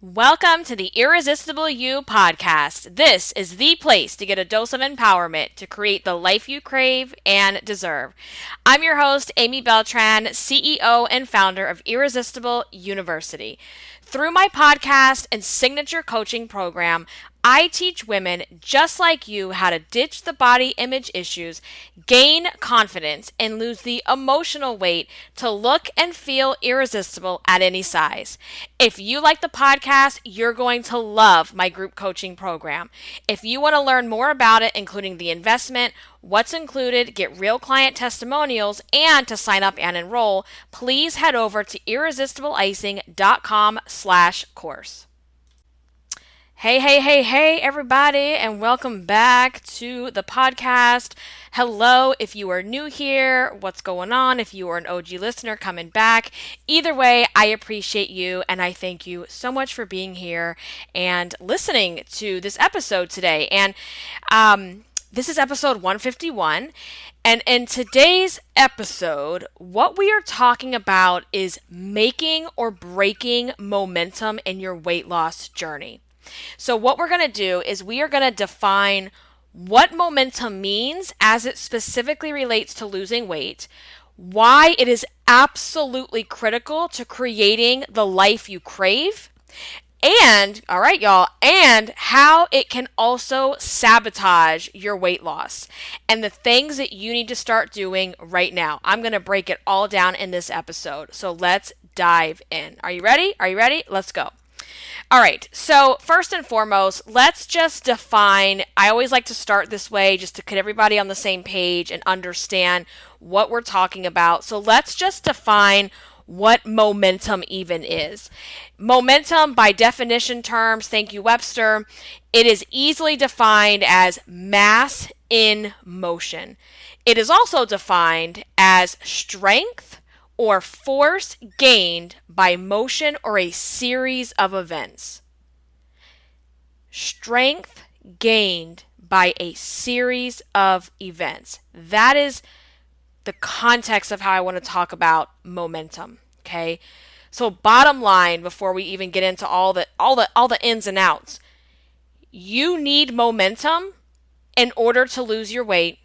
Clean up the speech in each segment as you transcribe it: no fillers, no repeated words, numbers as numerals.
Welcome to the Irresistible You Podcast. This is the place to get a dose of empowerment to create the life you crave and deserve. I'm your host, Amy Beltran, CEO and founder of Irresistible University. Through my podcast and signature coaching program, I teach women just like you how to ditch the body image issues, gain confidence, and lose the emotional weight to look and feel irresistible at any size. If you like the podcast, you're going to love my group coaching program. If you want to learn more about it, including the investment, what's included, get real client testimonials, and to sign up and enroll, please head over to irresistibleicing.com/course. Hey, everybody, and welcome back to the podcast. Hello, if you are new here, what's going on? If you are an OG listener coming back, either way, I appreciate you, and I thank you so much for being here and listening to this episode today. And this is episode 151, and in today's episode, what we are talking about is making or breaking momentum in your weight loss journey. So what we're going to do is we are going to define what momentum means as it specifically relates to losing weight, why it is absolutely critical to creating the life you crave, and, all right, y'all, and how it can also sabotage your weight loss and the things that you need to start doing right now. I'm going to break it all down in this episode. So let's dive in. Are you ready? Let's go. All right, so first and foremost, let's just define, I always like to start this way just to get everybody on the same page and understand what we're talking about. So let's just define what momentum even is. Momentum, by definition terms, thank you, Webster, it is easily defined as mass in motion. It is also defined as strength or force gained by motion or a series of events. Strength gained by a series of events. That is the context of how I want to talk about momentum, okay? So bottom line, before we even get into all the ins and outs, you need momentum in order to lose your weight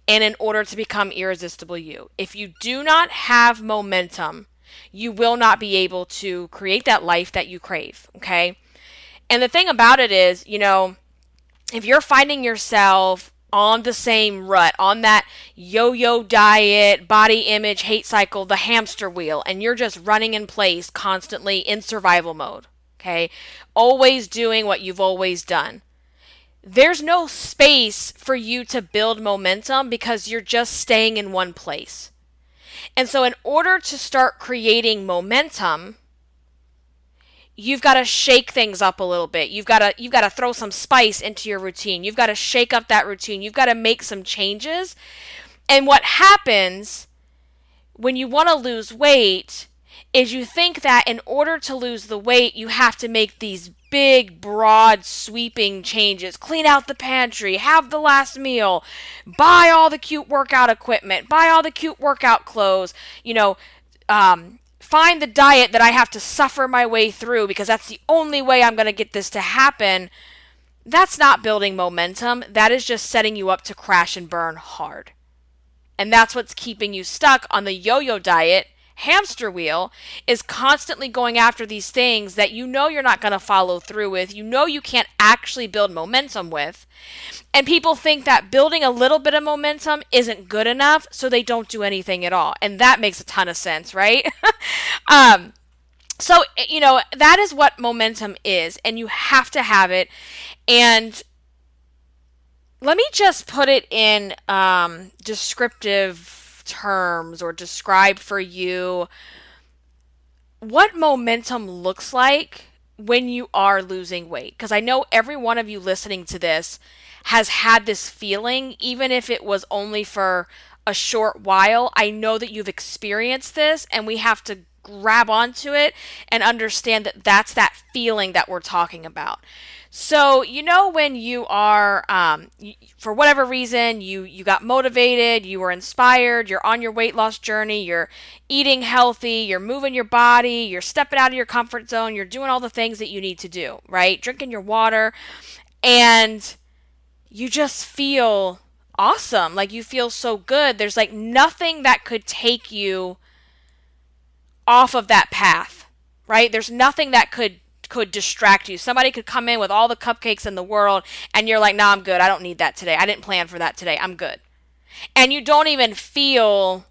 and in order to become irresistible you. If you do not have momentum, you will not be able to create that life that you crave, okay? And the thing about it is, if you're finding yourself on the same rut, on that yo-yo diet, body image, hate cycle, the hamster wheel, and you're just running in place constantly in survival mode, okay? Always doing what you've always done. There's no space for you to build momentum because you're just staying in one place. And so in order to start creating momentum, you've got to shake things up a little bit. You've got to throw some spice into your routine. You've got to shake up that routine. You've got to make some changes. And what happens when you want to lose weight is you think that in order to lose the weight, you have to make these big, broad, sweeping changes. Clean out the pantry, have the last meal, buy all the cute workout equipment, buy all the cute workout clothes, find the diet that I have to suffer my way through because that's the only way I'm going to get this to happen. That's not building momentum. That is just setting you up to crash and burn hard. And that's what's keeping you stuck on the yo-yo diet, hamster wheel, is constantly going after these things that you know you're not going to follow through with, you can't actually build momentum with. And people think that building a little bit of momentum isn't good enough, so they don't do anything at all. And that makes a ton of sense, right? So, that is what momentum is, and you have to have it. And let me just put it in descriptive terms or describe for you what momentum looks like when you are losing weight. Because I know every one of you listening to this has had this feeling, even if it was only for a short while. I know that you've experienced this, and we have to grab onto it and understand that that's that feeling that we're talking about. So, when you are, for whatever reason, you got motivated, you were inspired, you're on your weight loss journey, you're eating healthy, you're moving your body, you're stepping out of your comfort zone, you're doing all the things that you need to do, right? Drinking your water, and you just feel awesome. Like, you feel so good. There's like nothing that could take you off of that path, right? There's nothing that could distract you. Somebody could come in with all the cupcakes in the world and you're like, nah, I'm good. I don't need that today. I didn't plan for that today. I'm good. And you don't even feel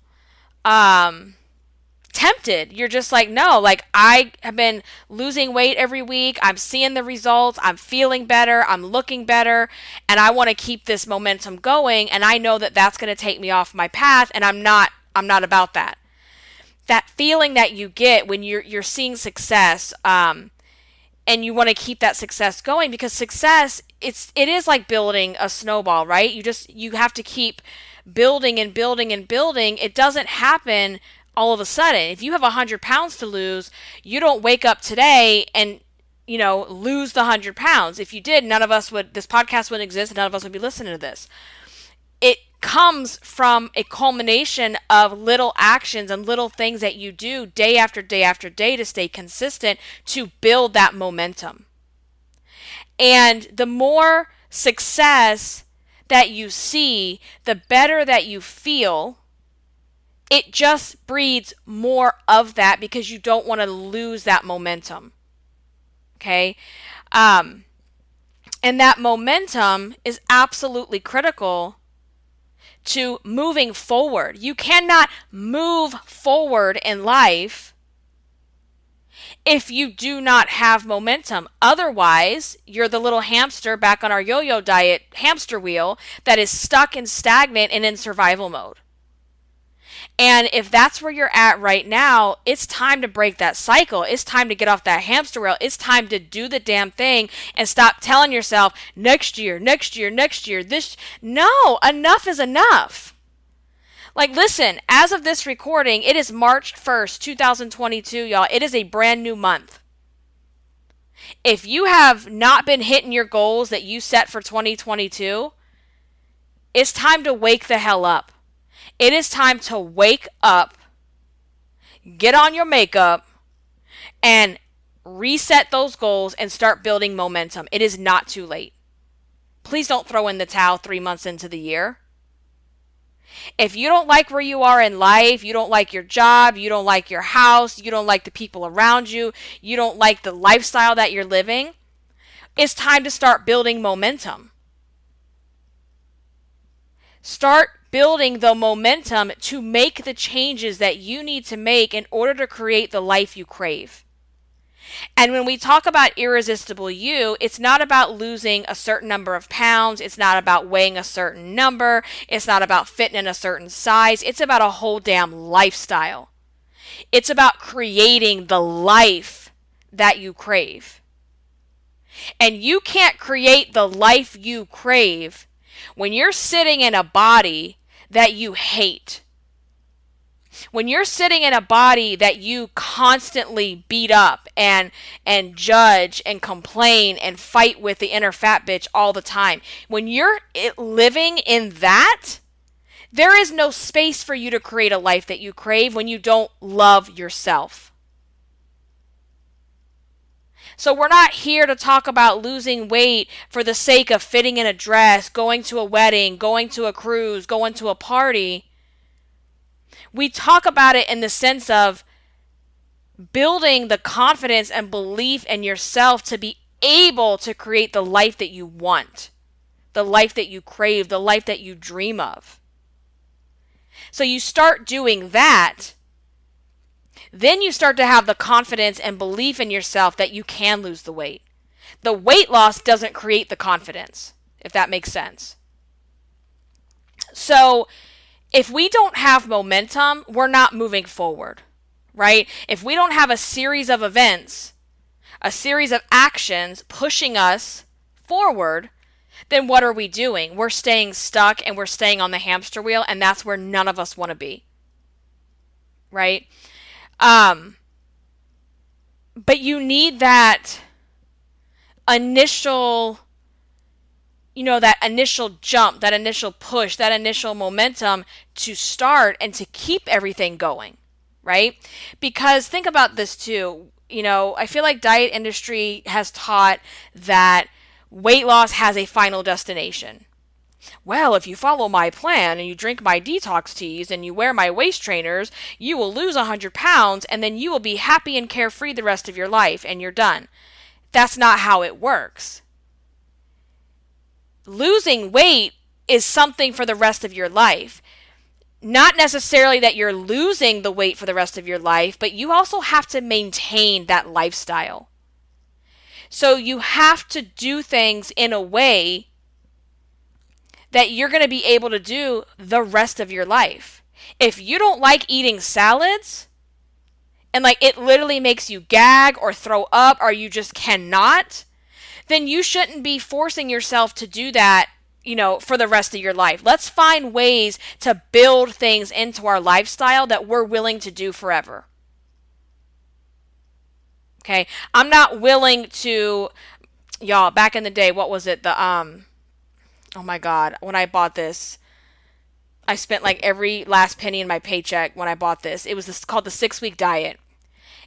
tempted. You're just like, no, like, I have been losing weight every week. I'm seeing the results. I'm feeling better. I'm looking better. And I want to keep this momentum going. And I know that that's going to take me off my path. And I'm not about that. That feeling that you get when you're seeing success, and you want to keep that success going, because success, it is like building a snowball, right? You have to keep building and building and building. It doesn't happen all of a sudden. If you have 100 pounds to lose, you don't wake up today and, lose the 100 pounds. If you did, this podcast wouldn't exist, and none of us would be listening to this. It comes from a culmination of little actions and little things that you do day after day after day to stay consistent, to build that momentum. And the more success that you see, the better that you feel. It just breeds more of that, because you don't want to lose that momentum. Okay? And that momentum is absolutely critical to moving forward. You cannot move forward in life if you do not have momentum. Otherwise, you're the little hamster back on our yo-yo diet hamster wheel that is stuck and stagnant and in survival mode. And if that's where you're at right now, it's time to break that cycle. It's time to get off that hamster wheel. It's time to do the damn thing and stop telling yourself, next year, No, enough is enough. Like, listen, as of this recording, it is March 1st, 2022, y'all. It is a brand new month. If you have not been hitting your goals that you set for 2022, it's time to wake the hell up. It is time to wake up, get on your makeup, and reset those goals and start building momentum. It is not too late. Please don't throw in the towel 3 months into the year. If you don't like where you are in life, you don't like your job, you don't like your house, you don't like the people around you, you don't like the lifestyle that you're living, it's time to start building momentum. Start building the momentum to make the changes that you need to make in order to create the life you crave. And when we talk about Irresistible You, it's not about losing a certain number of pounds. It's not about weighing a certain number. It's not about fitting in a certain size. It's about a whole damn lifestyle. It's about creating the life that you crave. And you can't create the life you crave when you're sitting in a body that you hate. When you're sitting in a body that you constantly beat up and judge and complain and fight with the inner fat bitch all the time, when you're living in that, there is no space for you to create a life that you crave when you don't love yourself. So we're not here to talk about losing weight for the sake of fitting in a dress, going to a wedding, going to a cruise, going to a party. We talk about it in the sense of building the confidence and belief in yourself to be able to create the life that you want, the life that you crave, the life that you dream of. So you start doing that. Then you start to have the confidence and belief in yourself that you can lose the weight. The weight loss doesn't create the confidence, if that makes sense. So if we don't have momentum, we're not moving forward, right? If we don't have a series of events, a series of actions pushing us forward, then what are we doing? We're staying stuck and we're staying on the hamster wheel, and that's where none of us want to be, right? But you need that initial, that initial jump, that initial push, that initial momentum to start and to keep everything going, right? Because think about this too. I feel like diet industry has taught that weight loss has a final destination. Well, if you follow my plan and you drink my detox teas and you wear my waist trainers, you will lose 100 pounds and then you will be happy and carefree the rest of your life and you're done. That's not how it works. Losing weight is something for the rest of your life. Not necessarily that you're losing the weight for the rest of your life, but you also have to maintain that lifestyle. So you have to do things in a way that you're going to be able to do the rest of your life. If you don't like eating salads and it literally makes you gag or throw up or you just cannot, then you shouldn't be forcing yourself to do that, for the rest of your life. Let's find ways to build things into our lifestyle that we're willing to do forever. Okay? I'm not willing to, y'all, back in the day, what was it? Oh my God, when I bought this, I spent every last penny in my paycheck when I bought this. It was called the 6-week diet.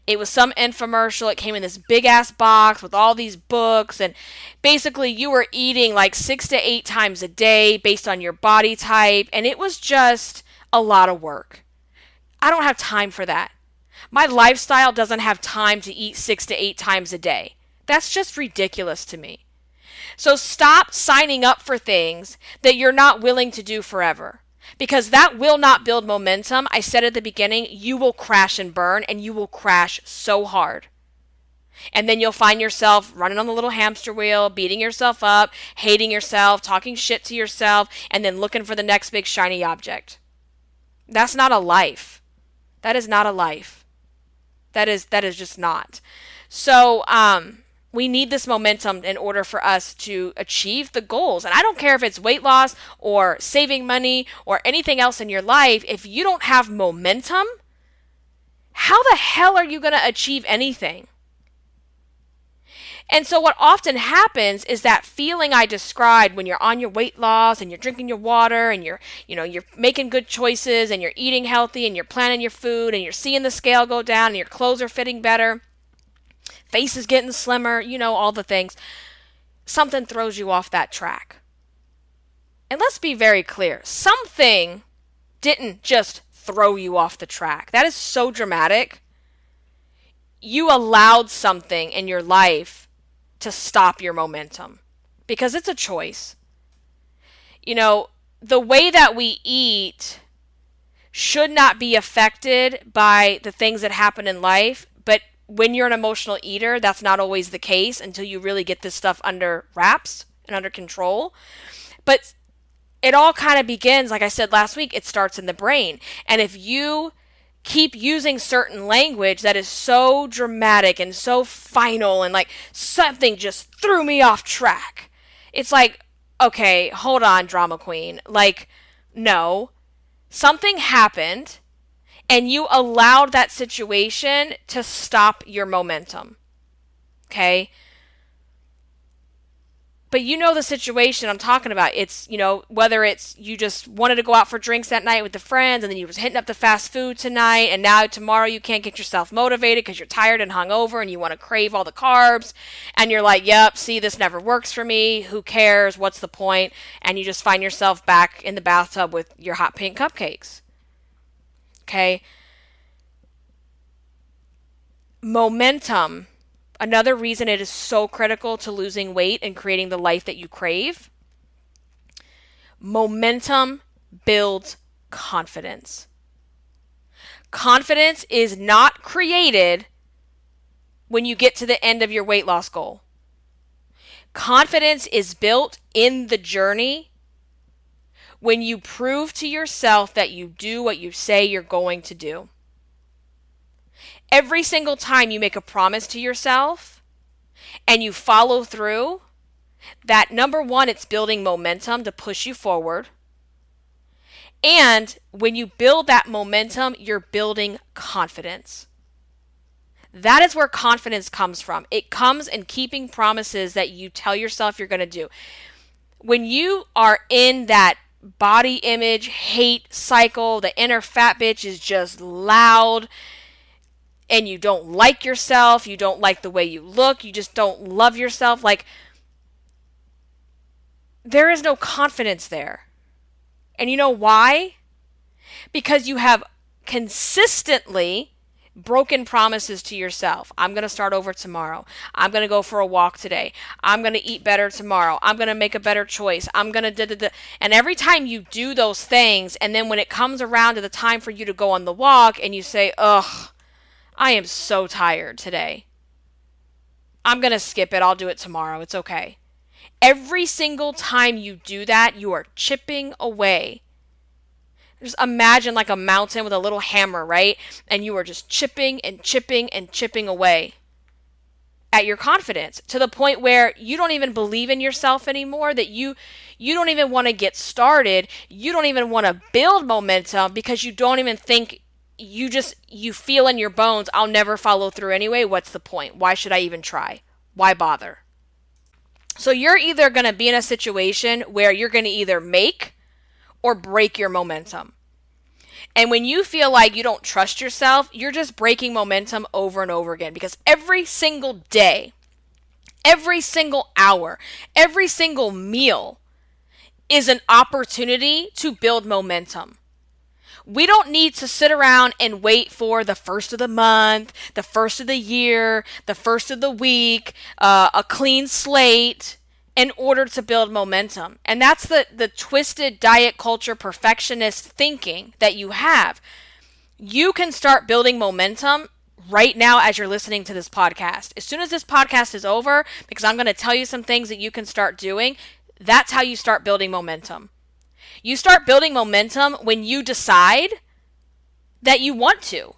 It was some infomercial. It came in this big ass box with all these books, and basically you were eating 6 to 8 times a day based on your body type, and it was just a lot of work. I don't have time for that. My lifestyle doesn't have time to eat 6 to 8 times a day. That's just ridiculous to me. So stop signing up for things that you're not willing to do forever, because that will not build momentum. I said at the beginning, you will crash and burn, and you will crash so hard. And then you'll find yourself running on the little hamster wheel, beating yourself up, hating yourself, talking shit to yourself, and then looking for the next big shiny object. That's not a life. That is not a life. That is just not. So, we need this momentum in order for us to achieve the goals. And I don't care if it's weight loss or saving money or anything else in your life. If you don't have momentum, how the hell are you going to achieve anything? And so what often happens is that feeling I described when you're on your weight loss and you're drinking your water and you're making good choices and you're eating healthy and you're planning your food and you're seeing the scale go down and your clothes are fitting better, face is getting slimmer, all the things. Something throws you off that track. And let's be very clear. Something didn't just throw you off the track. That is so dramatic. You allowed something in your life to stop your momentum because it's a choice. The way that we eat should not be affected by the things that happen in life, but when you're an emotional eater, that's not always the case until you really get this stuff under wraps and under control. But it all kind of begins, like I said last week, it starts in the brain. And if you keep using certain language that is so dramatic and so final and something just threw me off track, it's okay, hold on, drama queen. No, something happened and you allowed that situation to stop your momentum. Okay? But the situation I'm talking about. It's, whether it's you just wanted to go out for drinks that night with the friends and then you was hitting up the fast food tonight and now tomorrow you can't get yourself motivated because you're tired and hungover and you want to crave all the carbs and you're yep, see, this never works for me. Who cares? What's the point? And you just find yourself back in the bathtub with your hot pink cupcakes. Okay? Momentum. Another reason it is so critical to losing weight and creating the life that you crave. Momentum builds confidence. Confidence is not created when you get to the end of your weight loss goal. Confidence is built in the journey when you prove to yourself that you do what you say you're going to do. Every single time you make a promise to yourself and you follow through, that number one, it's building momentum to push you forward. And when you build that momentum, you're building confidence. That is where confidence comes from. It comes in keeping promises that you tell yourself you're going to do. When you are in that body image hate cycle, the inner fat bitch is just loud, and you don't like yourself, you don't like the way you look, you just don't love yourself, like, there is no confidence there. And you know why? Because you have consistently broken promises to yourself. I'm going to start over tomorrow. I'm going to go for a walk today. I'm going to eat better tomorrow. I'm going to make a better choice. I'm going to da-da-da. And every time you do those things, and then when it comes around to the time for you to go on the walk and you say, ugh, I am so tired today, I'm going to skip it. I'll do it tomorrow. It's okay. Every single time you do that, you are chipping away. Just imagine like a mountain with a little hammer, right? And you are just chipping and chipping and chipping away at your confidence to the point where you don't even believe in yourself anymore, that you don't even want to get started. You don't even want to build momentum because you don't even think, you feel in your bones, I'll never follow through anyway. What's the point? Why should I even try? Why bother? So you're either going to be in a situation where you're going to either make or break your momentum. And when you feel like you don't trust yourself, you're just breaking momentum over and over again, because every single day, every single hour, every single meal is an opportunity to build momentum. We don't need to sit around and wait for the first of the month, the first of the year, the first of the week, a clean slate in order to build momentum. And that's the twisted diet culture perfectionist thinking that you have. You can start building momentum right now as you're listening to this podcast. As soon as this podcast is over, because I'm going to tell you some things that you can start doing, that's how you start building momentum. You start building momentum when you decide that you want to.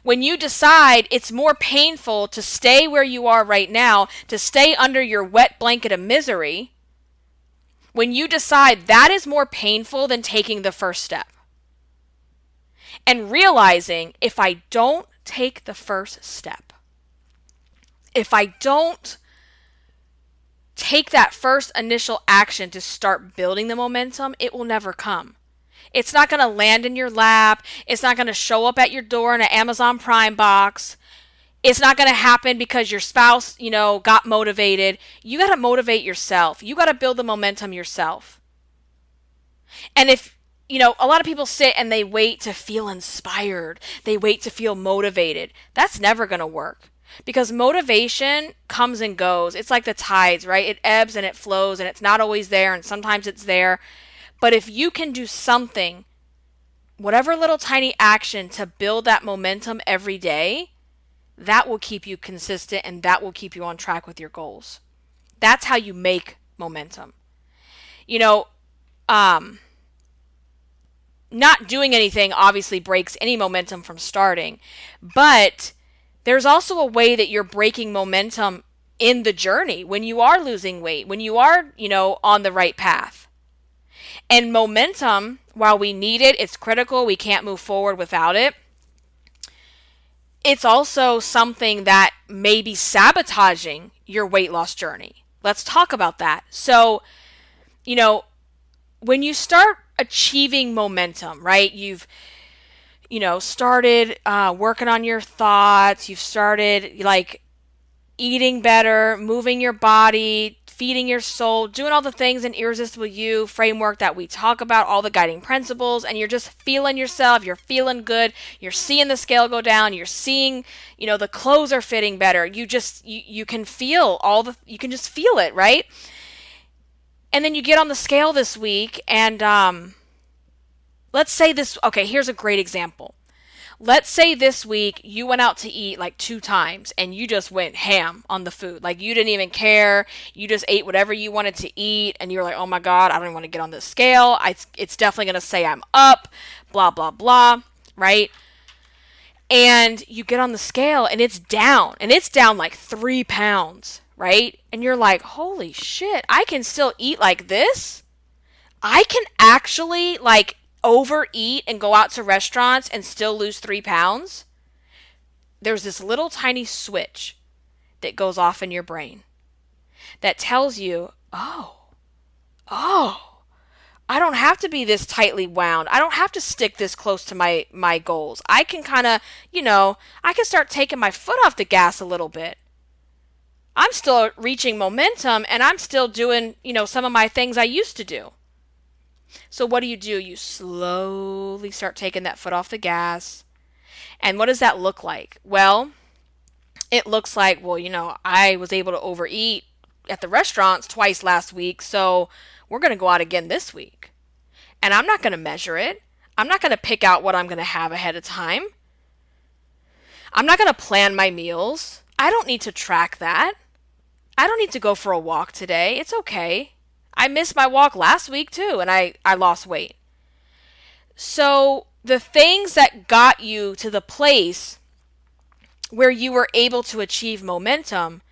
When you decide it's more painful to stay where you are right now, to stay under your wet blanket of misery, when you decide that is more painful than taking the first step. And realizing, if I don't take the first step, if I don't take that first initial action to start building the momentum, it will never come. It's not going to land in your lap. It's not going to show up at your door in an Amazon Prime box. It's not going to happen because your spouse, got motivated. You got to motivate yourself. You got to build the momentum yourself. And if, a lot of people sit and they wait to feel inspired. They wait to feel motivated. That's never going to work. Because motivation comes and goes. It's like the tides, right? It ebbs and it flows, and it's not always there, and sometimes it's there. But if you can do something, whatever little tiny action to build that momentum every day, that will keep you consistent, and that will keep you on track with your goals. That's how you make momentum. Not doing anything obviously breaks any momentum from starting, but there's also a way that you're breaking momentum in the journey when you are losing weight, when you are, on the right path. And momentum, while we need it, it's critical. We can't move forward without it. It's also something that may be sabotaging your weight loss journey. Let's talk about that. So, when you start achieving momentum, right? You've started working on your thoughts. You've started eating better, moving your body, feeding your soul, doing all the things in Irresistible You framework that we talk about, all the guiding principles, and you're just feeling yourself. You're feeling good. You're seeing the scale go down. You're seeing, the clothes are fitting better. You can feel you can just feel it, right? And then you get on the scale this week, and let's say here's a great example. Let's say this week you went out to eat 2 times and you just went ham on the food. You didn't even care. You just ate whatever you wanted to eat, and you're like, oh my God, I don't want to get on this scale. It's definitely going to say I'm up, blah, blah, blah, right? And you get on the scale and it's down 3 pounds, right? And you're like, holy shit, I can still eat like this? I can actually overeat and go out to restaurants and still lose 3 pounds? there's this little tiny switch that goes off in your brain that tells you, oh, I don't have to be this tightly wound. I don't have to stick this close to my goals. I can kind of, I can start taking my foot off the gas a little bit. I'm still reaching momentum and I'm still doing, some of my things I used to do. So what do? You slowly start taking that foot off the gas. And what does that look like? Well, it looks like, I was able to overeat at the restaurants twice last week, so we're going to go out again this week. And I'm not going to measure it. I'm not going to pick out what I'm going to have ahead of time. I'm not going to plan my meals. I don't need to track that. I don't need to go for a walk today. It's okay. I missed my walk last week too, and I lost weight. So the things that got you to the place where you were able to achieve momentum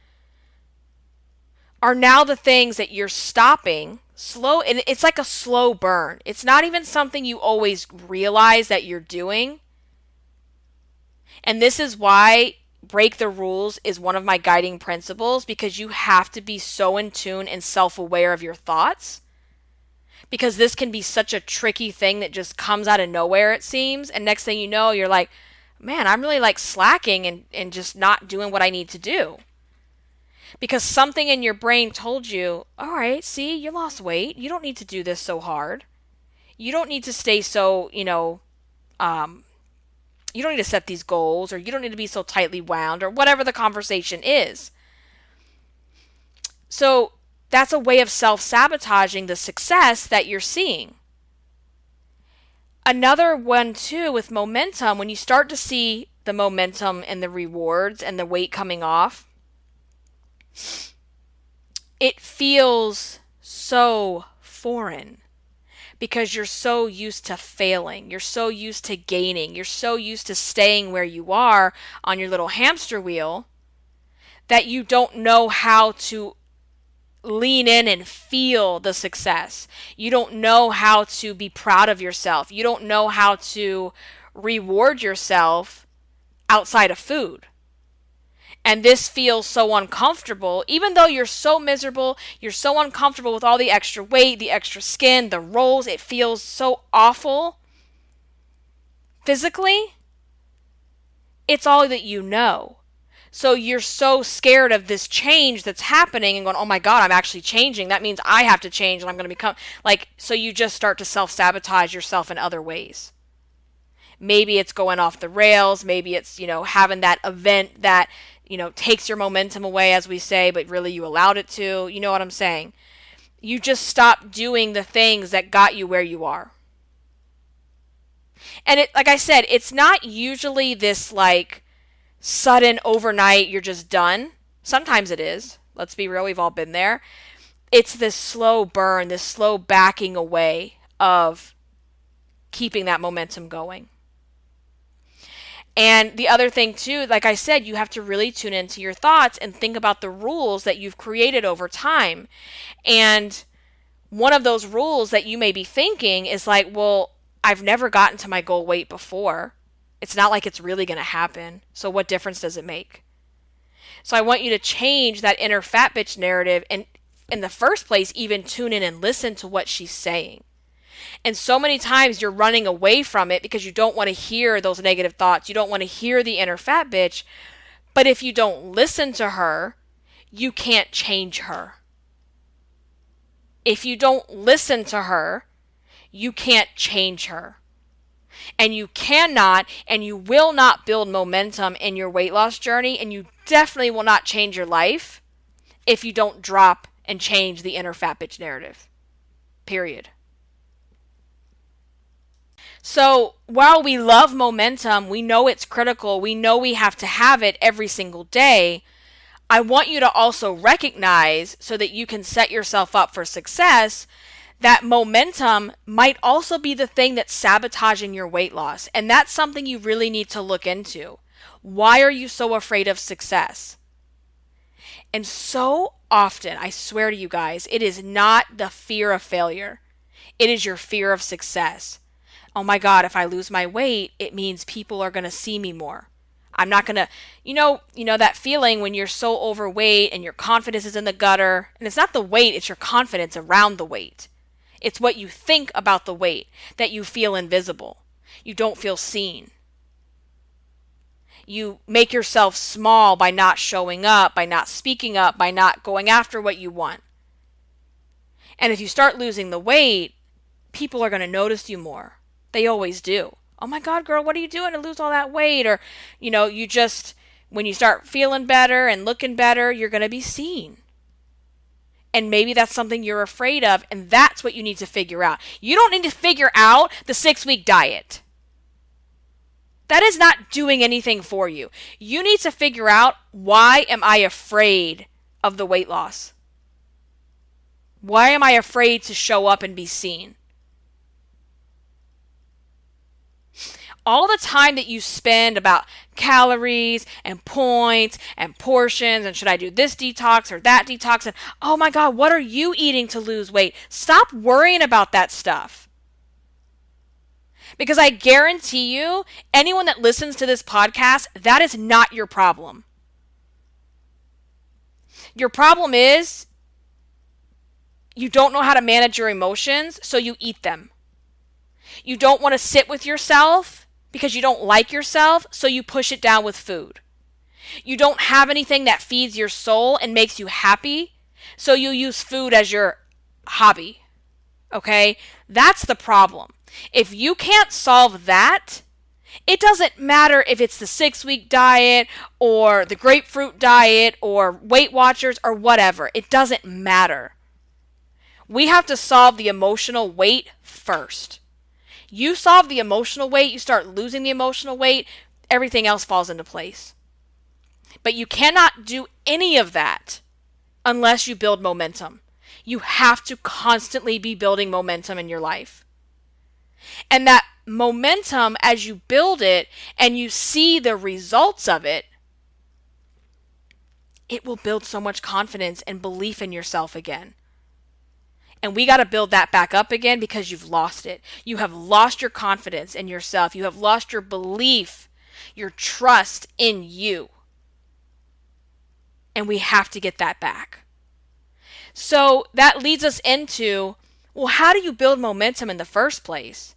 are now the things that you're stopping slow. And it's like a slow burn. It's not even something you always realize that you're doing. And this is why break the rules is one of my guiding principles, because you have to be so in tune and self-aware of your thoughts. Because this can be such a tricky thing that just comes out of nowhere, it seems. And next thing you know, you're like, man, I'm really like slacking and just not doing what I need to do. Because something in your brain told you, all right, see, you lost weight. You don't need to do this so hard. You don't need to stay so, you don't need to set these goals, or you don't need to be so tightly wound, or whatever the conversation is. So that's a way of self-sabotaging the success that you're seeing. Another one too with momentum, when you start to see the momentum and the rewards and the weight coming off, it feels so foreign because you're so used to failing. You're so used to gaining. You're so used to staying where you are on your little hamster wheel that you don't know how to lean in and feel the success. You don't know how to be proud of yourself. You don't know how to reward yourself outside of food. And this feels so uncomfortable, even though you're so miserable, you're so uncomfortable with all the extra weight, the extra skin, the rolls. It feels so awful physically. It's all that you know. So you're so scared of this change that's happening and going, oh my God, I'm actually changing. That means I have to change and I'm going to become so you just start to self-sabotage yourself in other ways. Maybe it's going off the rails. Maybe it's, having that event that, takes your momentum away, as we say, but really you allowed it to. You know what I'm saying? You just stop doing the things that got you where you are. And like I said, it's not usually this sudden overnight, you're just done. Sometimes it is. Let's be real, we've all been there. It's this slow burn, this slow backing away of keeping that momentum going. And the other thing too, like I said, you have to really tune into your thoughts and think about the rules that you've created over time. And one of those rules that you may be thinking is well, I've never gotten to my goal weight before. It's not like it's really going to happen. So what difference does it make? So I want you to change that inner fat bitch narrative and in the first place, even tune in and listen to what she's saying. And so many times you're running away from it because you don't want to hear those negative thoughts. You don't want to hear the inner fat bitch. But if you don't listen to her, you can't change her. If you don't listen to her, you can't change her. And you cannot and you will not build momentum in your weight loss journey, and you definitely will not change your life if you don't drop and change the inner fat bitch narrative. Period. So while we love momentum, we know it's critical, we know we have to have it every single day, I want you to also recognize, so that you can set yourself up for success, that momentum might also be the thing that's sabotaging your weight loss. And that's something you really need to look into. Why are you so afraid of success? And so often, I swear to you guys, it is not the fear of failure. It is your fear of success. Oh my God, if I lose my weight, it means people are going to see me more. I'm not going to, that feeling when you're so overweight and your confidence is in the gutter. And it's not the weight, it's your confidence around the weight. It's what you think about the weight that you feel invisible. You don't feel seen. You make yourself small by not showing up, by not speaking up, by not going after what you want. And if you start losing the weight, people are going to notice you more. They always do. Oh my God, girl, what are you doing to lose all that weight? Or, when you start feeling better and looking better, you're going to be seen. And maybe that's something you're afraid of, and that's what you need to figure out. You don't need to figure out the 6-week diet. That is not doing anything for you. You need to figure out, why am I afraid of the weight loss? Why am I afraid to show up and be seen? All the time that you spend about calories and points and portions and should I do this detox or that detox and oh my God, what are you eating to lose weight? Stop worrying about that stuff. Because I guarantee you, anyone that listens to this podcast, that is not your problem. Your problem is you don't know how to manage your emotions, so you eat them. You don't want to sit with yourself because you don't like yourself, so you push it down with food. You don't have anything that feeds your soul and makes you happy, so you use food as your hobby. Okay? That's the problem. If you can't solve that, it doesn't matter if it's the 6-week diet or the grapefruit diet or Weight Watchers or whatever. It doesn't matter. We have to solve the emotional weight first. You solve the emotional weight, you start losing the emotional weight, everything else falls into place. But you cannot do any of that unless you build momentum. You have to constantly be building momentum in your life. And that momentum, as you build it and you see the results of it, it will build so much confidence and belief in yourself again. And we got to build that back up again because you've lost it. You have lost your confidence in yourself. You have lost your belief, your trust in you. And we have to get that back. So that leads us into, well, how do you build momentum in the first place?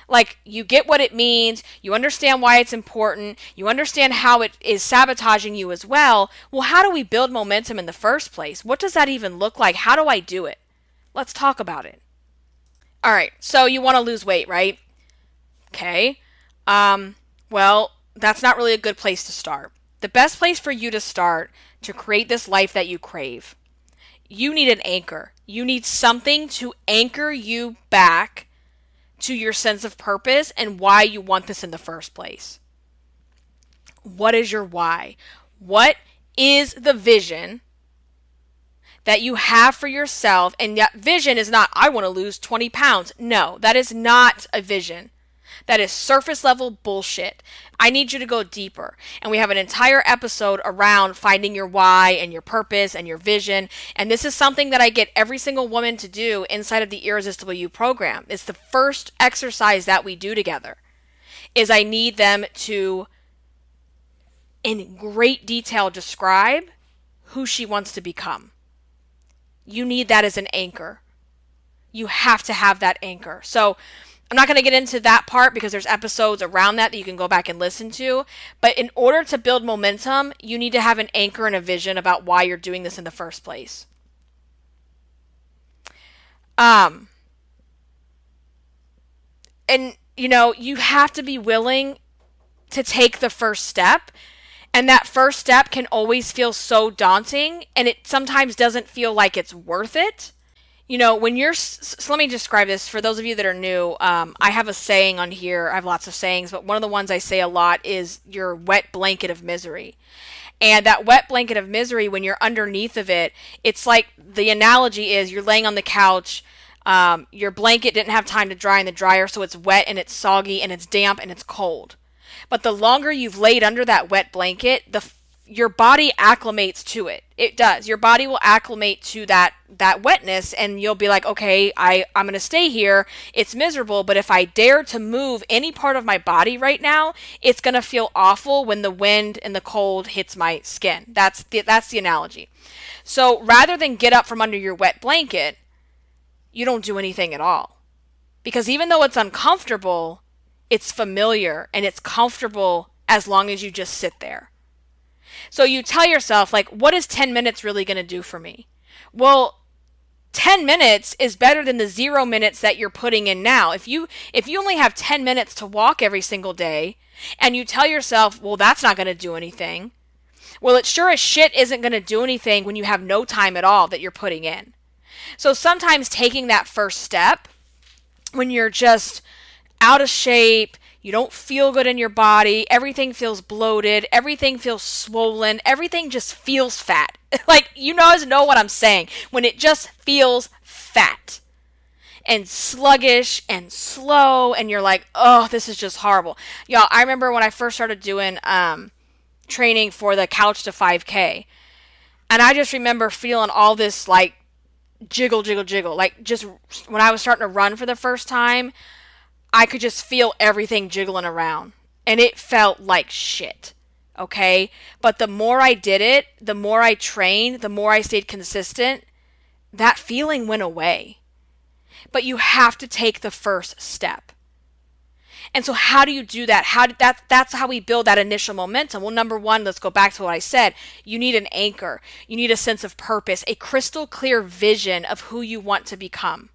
Like, you get what it means, you understand why it's important, you understand how it is sabotaging you as well. Well, how do we build momentum in the first place? What does that even look like? How do I do it? Let's talk about it. All right, so you want to lose weight, right? Okay. Well, that's not really a good place to start. The best place for you to start to create this life that you crave, you need an anchor. You need something to anchor you back to your sense of purpose and why you want this in the first place. What is your why? What is the vision that you have for yourself? And that vision is not, I want to lose 20 pounds. No, that is not a vision. That is surface level bullshit. I need you to go deeper. And we have an entire episode around finding your why and your purpose and your vision. And this is something that I get every single woman to do inside of the Irresistible You program. It's the first exercise that we do together. Is I need them to, in great detail, describe who she wants to become. You need that as an anchor. You have to have that anchor. So I'm not going to get into that part because there's episodes around that you can go back and listen to. But in order to build momentum, you need to have an anchor and a vision about why you're doing this in the first place. And, you have to be willing to take the first step. And that first step can always feel so daunting, and it sometimes doesn't feel like it's worth it. When you're, so let me describe this for those of you that are new. I have a saying on here. I have lots of sayings, but one of the ones I say a lot is your wet blanket of misery. And that wet blanket of misery, when you're underneath of it, it's like the analogy is you're laying on the couch. Your blanket didn't have time to dry in the dryer, so it's wet and it's soggy and it's damp and it's cold. But the longer you've laid under that wet blanket, the your body acclimates to it. It does. Your body will acclimate to that wetness, and you'll be like, okay, I'm going to stay here. It's miserable, but if I dare to move any part of my body right now, it's going to feel awful when the wind and the cold hits my skin. That's the analogy. So rather than get up from under your wet blanket, you don't do anything at all. Because even though it's uncomfortable, it's familiar and it's comfortable as long as you just sit there. So you tell yourself, like, what is 10 minutes really going to do for me? Well, 10 minutes is better than the 0 minutes that you're putting in now. If you only have 10 minutes to walk every single day and you tell yourself, well, that's not going to do anything. Well, it sure as shit isn't going to do anything when you have no time at all that you're putting in. So sometimes taking that first step when you're just out of shape, you don't feel good in your body, everything feels bloated, everything feels swollen, everything just feels fat. Like, you guys know what I'm saying. When it just feels fat and sluggish and slow, and you're like, oh, this is just horrible. Y'all, I remember when I first started doing training for the Couch to 5K, and I just remember feeling all this, like, jiggle. Like, just when I was starting to run for the first time, I could just feel everything jiggling around, and it felt like shit, okay? But the more I did it, the more I trained, the more I stayed consistent, that feeling went away. But you have to take the first step. And so how do you do that? That's how we build that initial momentum. Well, number one, let's go back to what I said. You need an anchor. You need a sense of purpose, a crystal clear vision of who you want to become.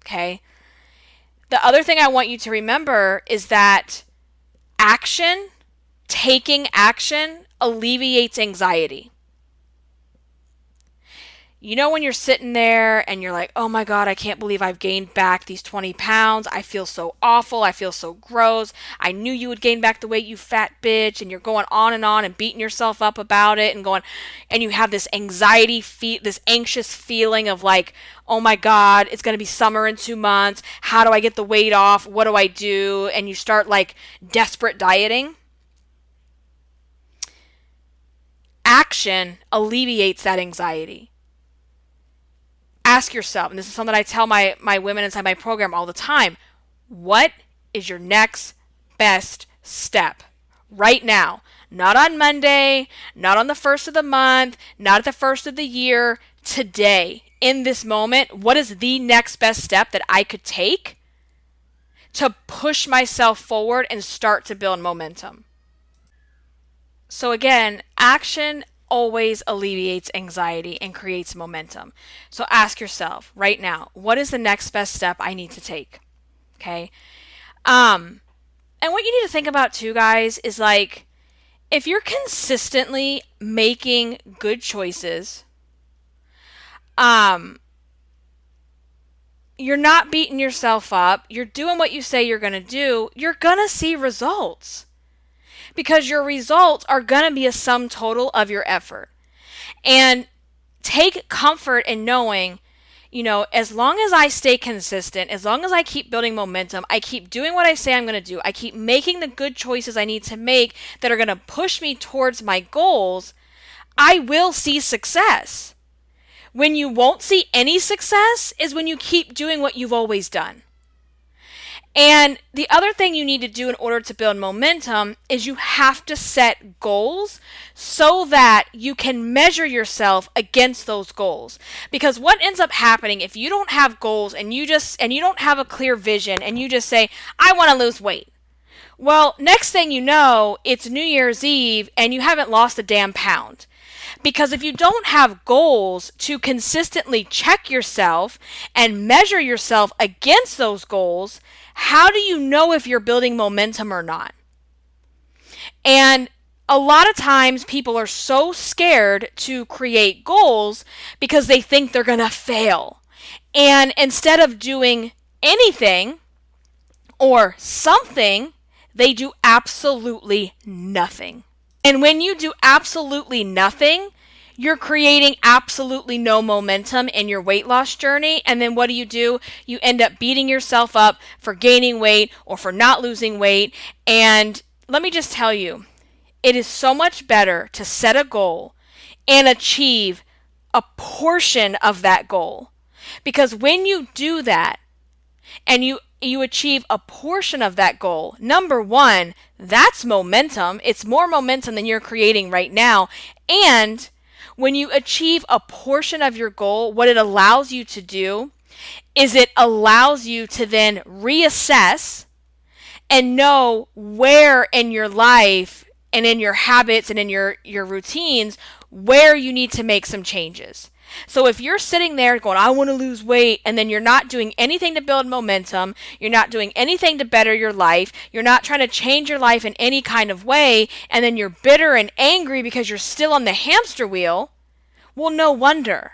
Okay? The other thing I want you to remember is that taking action, alleviates anxiety. You know, when you're sitting there and you're like, oh my God, I can't believe I've gained back these 20 pounds. I feel so awful. I feel so gross. I knew you would gain back the weight, you fat bitch. And you're going on and beating yourself up about it and you have this this anxious feeling of like, oh my God, it's going to be summer in 2 months. How do I get the weight off? What do I do? And you start like desperate dieting. Action alleviates that anxiety. Ask yourself, and this is something I tell my women inside my program all the time, what is your next best step right now? Not on Monday, not on the first of the month, not at the first of the year, today, in this moment, what is the next best step that I could take to push myself forward and start to build momentum? So again, action always alleviates anxiety and creates momentum. So ask yourself right now, what is the next best step I need to take? Okay. And what you need to think about too, guys, is like, if you're consistently making good choices, you're not beating yourself up, you're doing what you say you're going to do, you're going to see results. Because your results are going to be a sum total of your effort. And take comfort in knowing, as long as I stay consistent, as long as I keep building momentum, I keep doing what I say I'm going to do, I keep making the good choices I need to make that are going to push me towards my goals, I will see success. When you won't see any success is when you keep doing what you've always done. And the other thing you need to do in order to build momentum is you have to set goals so that you can measure yourself against those goals. Because what ends up happening if you don't have goals and you don't have a clear vision and you just say, I want to lose weight. Well, next thing you know, it's New Year's Eve and you haven't lost a damn pound. Because if you don't have goals to consistently check yourself and measure yourself against those goals, how do you know if you're building momentum or not? And a lot of times people are so scared to create goals because they think they're going to fail. And instead of doing anything or something, they do absolutely nothing. And when you do absolutely nothing, you're creating absolutely no momentum in your weight loss journey. And then what do? You end up beating yourself up for gaining weight or for not losing weight. And let me just tell you, it is so much better to set a goal and achieve a portion of that goal. Because when you do that and you achieve a portion of that goal, number one, that's momentum. It's more momentum than you're creating right now. And when you achieve a portion of your goal, what it allows you to do is it allows you to then reassess and know where in your life and in your habits and in your routines where you need to make some changes. So if you're sitting there going, I want to lose weight, and then you're not doing anything to build momentum, you're not doing anything to better your life, you're not trying to change your life in any kind of way, and then you're bitter and angry because you're still on the hamster wheel, well, no wonder.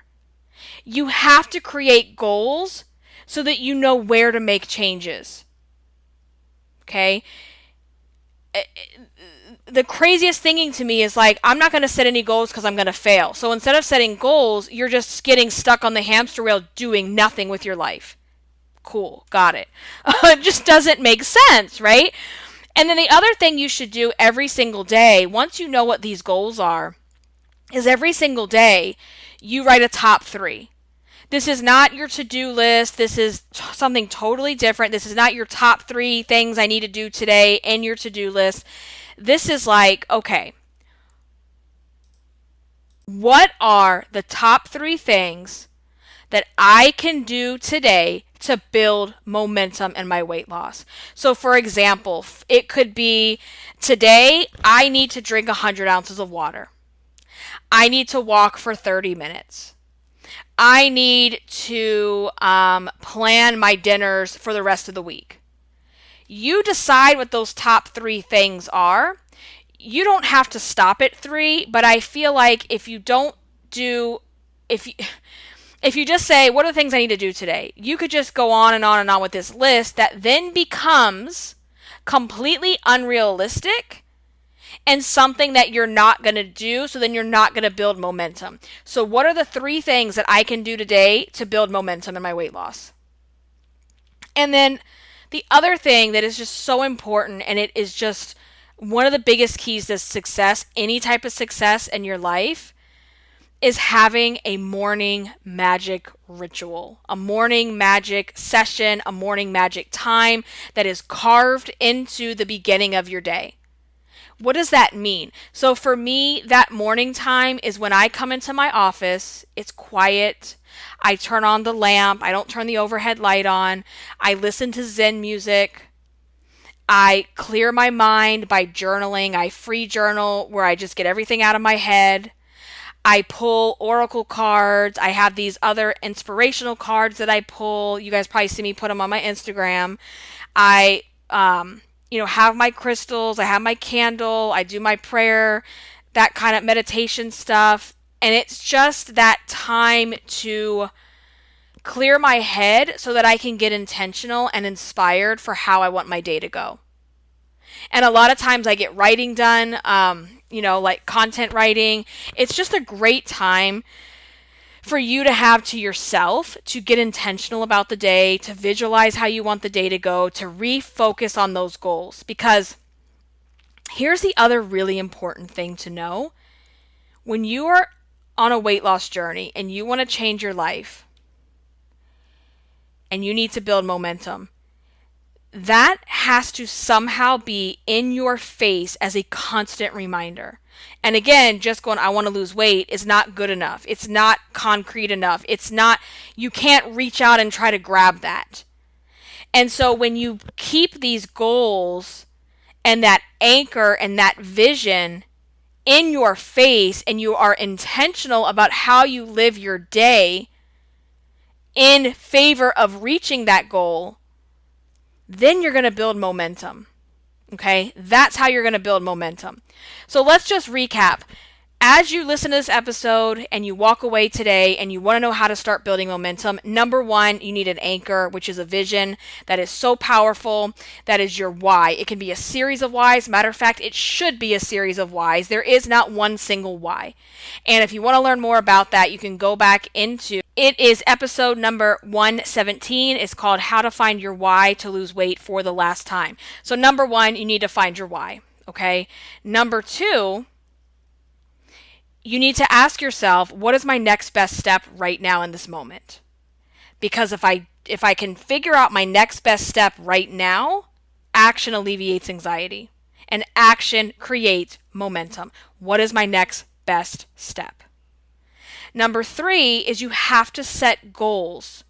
You have to create goals so that you know where to make changes. Okay? The craziest thinking to me is like, I'm not going to set any goals because I'm going to fail. So instead of setting goals, you're just getting stuck on the hamster wheel doing nothing with your life. Cool, got it. It just doesn't make sense, right? And then the other thing you should do every single day, once you know what these goals are, is every single day you write a top 3. This is not your to-do list. This is something totally different. This is not your top 3 things I need to do today in your to-do list. This is like, okay, what are the top 3 things that I can do today to build momentum in my weight loss? So for example, it could be today I need to drink 100 ounces of water. I need to walk for 30 minutes. I need to plan my dinners for the rest of the week. You decide what those top 3 things are. You don't have to stop at 3, but I feel like if you just say, what are the things I need to do today? You could just go on and on and on with this list that then becomes completely unrealistic and something that you're not going to do, so then you're not going to build momentum. So what are the 3 things that I can do today to build momentum in my weight loss? And then the other thing that is just so important, and it is just one of the biggest keys to success, any type of success in your life, is having a morning magic ritual, a morning magic session, a morning magic time that is carved into the beginning of your day. What does that mean? So for me, that morning time is when I come into my office. It's quiet. I turn on the lamp. I don't turn the overhead light on. I listen to Zen music. I clear my mind by journaling. I free journal where I just get everything out of my head. I pull oracle cards. I have these other inspirational cards that I pull. You guys probably see me put them on my Instagram. I have my crystals, I have my candle, I do my prayer, that kind of meditation stuff. And it's just that time to clear my head so that I can get intentional and inspired for how I want my day to go. And a lot of times I get writing done, like content writing. It's just a great time for you to have to yourself to get intentional about the day, to visualize how you want the day to go, to refocus on those goals. Because here's the other really important thing to know. When you are on a weight loss journey and you want to change your life and you need to build momentum, that has to somehow be in your face as a constant reminder. And again, just going, I want to lose weight is not good enough. It's not concrete enough. You can't reach out and try to grab that. And so when you keep these goals and that anchor and that vision in your face and you are intentional about how you live your day in favor of reaching that goal, then you're going to build momentum. Okay? That's how you're going to build momentum. So let's just recap. As you listen to this episode and you walk away today and you want to know how to start building momentum, number 1, you need an anchor, which is a vision that is so powerful. That is your why. It can be a series of whys. Matter of fact, it should be a series of whys. There is not one single why. And if you want to learn more about that, you can go back into it is episode number 117. It's called How to Find Your Why to Lose Weight for the Last Time. So number 1, you need to find your why. Okay. Number two, you need to ask yourself, what is my next best step right now in this moment? Because if I can figure out my next best step right now, action alleviates anxiety and action creates momentum. What is my next best step? Number three is you have to set goals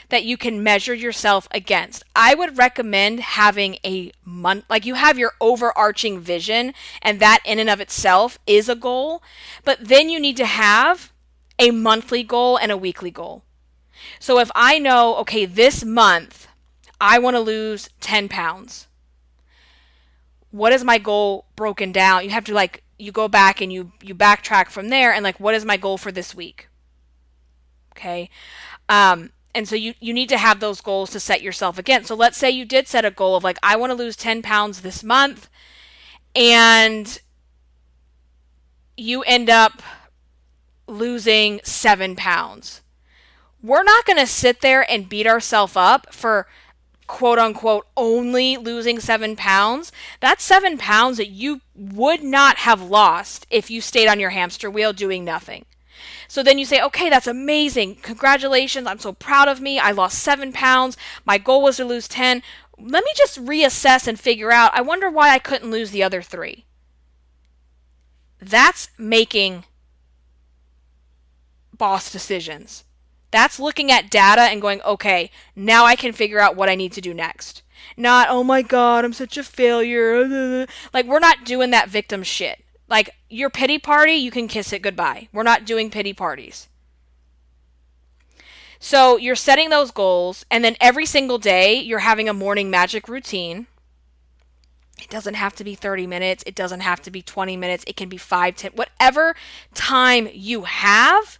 that you can measure yourself against. I would recommend having a month, like you have your overarching vision, and that in and of itself is a goal, but then you need to have a monthly goal and a weekly goal. So if I know, okay, this month I want to lose 10 pounds, what is my goal broken down? You have to you go back and you backtrack from there and what is my goal for this week? Okay. And so you need to have those goals to set yourself against. So let's say you did set a goal of I want to lose 10 pounds this month, and you end up losing 7 pounds. We're not going to sit there and beat ourselves up for quote unquote only losing 7 pounds. That's 7 pounds that you would not have lost if you stayed on your hamster wheel doing nothing. So then you say, okay, that's amazing. Congratulations. I'm so proud of me. I lost 7 pounds. My goal was to lose 10. Let me just reassess and figure out, I wonder why I couldn't lose the other 3. That's making boss decisions. That's looking at data and going, okay, now I can figure out what I need to do next. Not, oh my God, I'm such a failure. We're not doing that victim shit. Your pity party, you can kiss it goodbye. We're not doing pity parties. So you're setting those goals, and then every single day you're having a morning magic routine. It doesn't have to be 30 minutes. It doesn't have to be 20 minutes. It can be 5, 10, whatever time you have,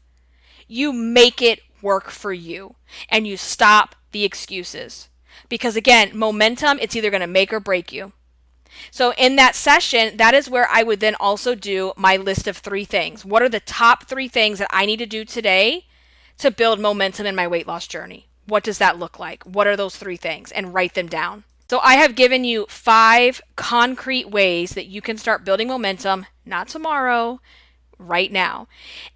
you make it work for you, and you stop the excuses. Because again, momentum, it's either going to make or break you. So in that session, that is where I would then also do my list of 3 things. What are the top 3 things that I need to do today to build momentum in my weight loss journey? What does that look like? What are those 3 things? And write them down. So I have given you 5 concrete ways that you can start building momentum, not tomorrow, right now.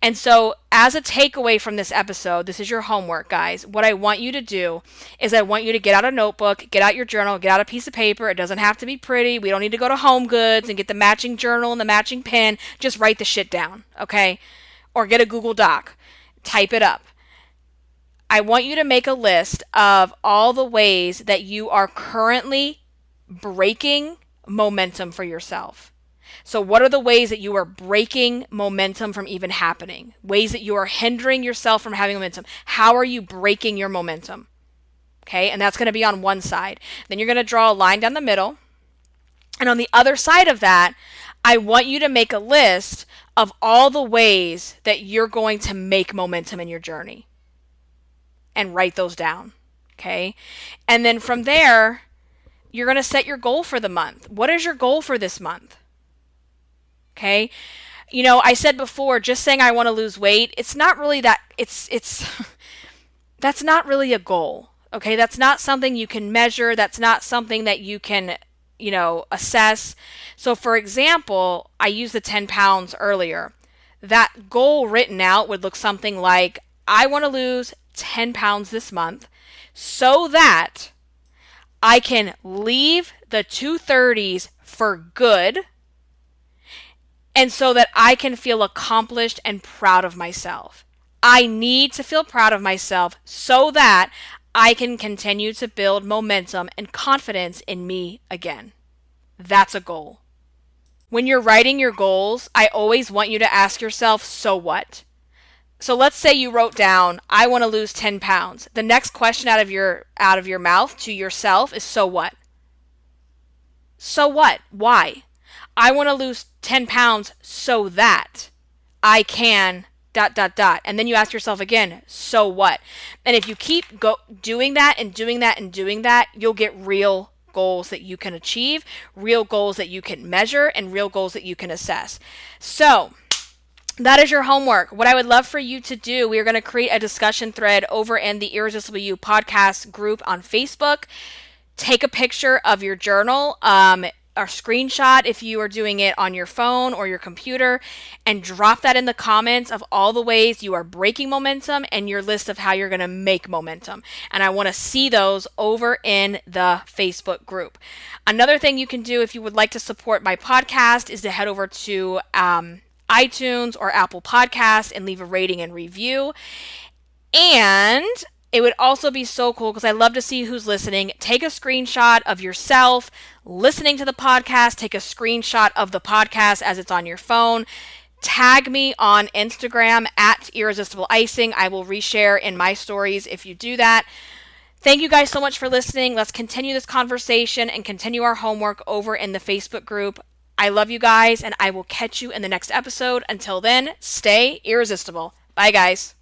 And so as a takeaway from this episode, this is your homework, guys. What I want you to do is I want you to get out a notebook, get out your journal, get out a piece of paper. It doesn't have to be pretty. We don't need to go to Home Goods and get the matching journal and the matching pen. Just write the shit down, okay? Or get a Google Doc. Type it up. I want you to make a list of all the ways that you are currently breaking momentum for yourself. So what are the ways that you are breaking momentum from even happening? Ways that you are hindering yourself from having momentum. How are you breaking your momentum? Okay, and that's going to be on one side. Then you're going to draw a line down the middle. And on the other side of that, I want you to make a list of all the ways that you're going to make momentum in your journey. And write those down. Okay, and then from there, you're going to set your goal for the month. What is your goal for this month? Okay. I said before, just saying I want to lose weight, it's not really that, that's not really a goal. Okay. That's not something you can measure. That's not something that you can, assess. So for example, I used the 10 pounds earlier. That goal written out would look something like, I want to lose 10 pounds this month so that I can leave the 230s for good, and so that I can feel accomplished and proud of myself. I need to feel proud of myself so that I can continue to build momentum and confidence in me again. That's a goal. When you're writing your goals, I always want you to ask yourself, so what? So let's say you wrote down, I want to lose 10 pounds. The next question out of your mouth to yourself is, so what? So what? Why? I want to lose 10 pounds so that I can ... And then you ask yourself again, so what? And if you keep doing that and doing that and doing that, you'll get real goals that you can achieve, real goals that you can measure, and real goals that you can assess. So that is your homework. What I would love for you to do, we are going to create a discussion thread over in the Irresistible You Podcast group on Facebook. Take a picture of your journal, a screenshot if you are doing it on your phone or your computer, and drop that in the comments of all the ways you are breaking momentum and your list of how you're going to make momentum. And I want to see those over in the Facebook group. Another thing you can do if you would like to support my podcast is to head over to iTunes or Apple Podcasts and leave a rating and review. And it would also be so cool because I love to see who's listening. Take a screenshot of yourself listening to the podcast. Take a screenshot of the podcast as it's on your phone. Tag me on Instagram at Irresistible Icing. I will reshare in my stories if you do that. Thank you guys so much for listening. Let's continue this conversation and continue our homework over in the Facebook group. I love you guys, and I will catch you in the next episode. Until then, stay irresistible. Bye, guys.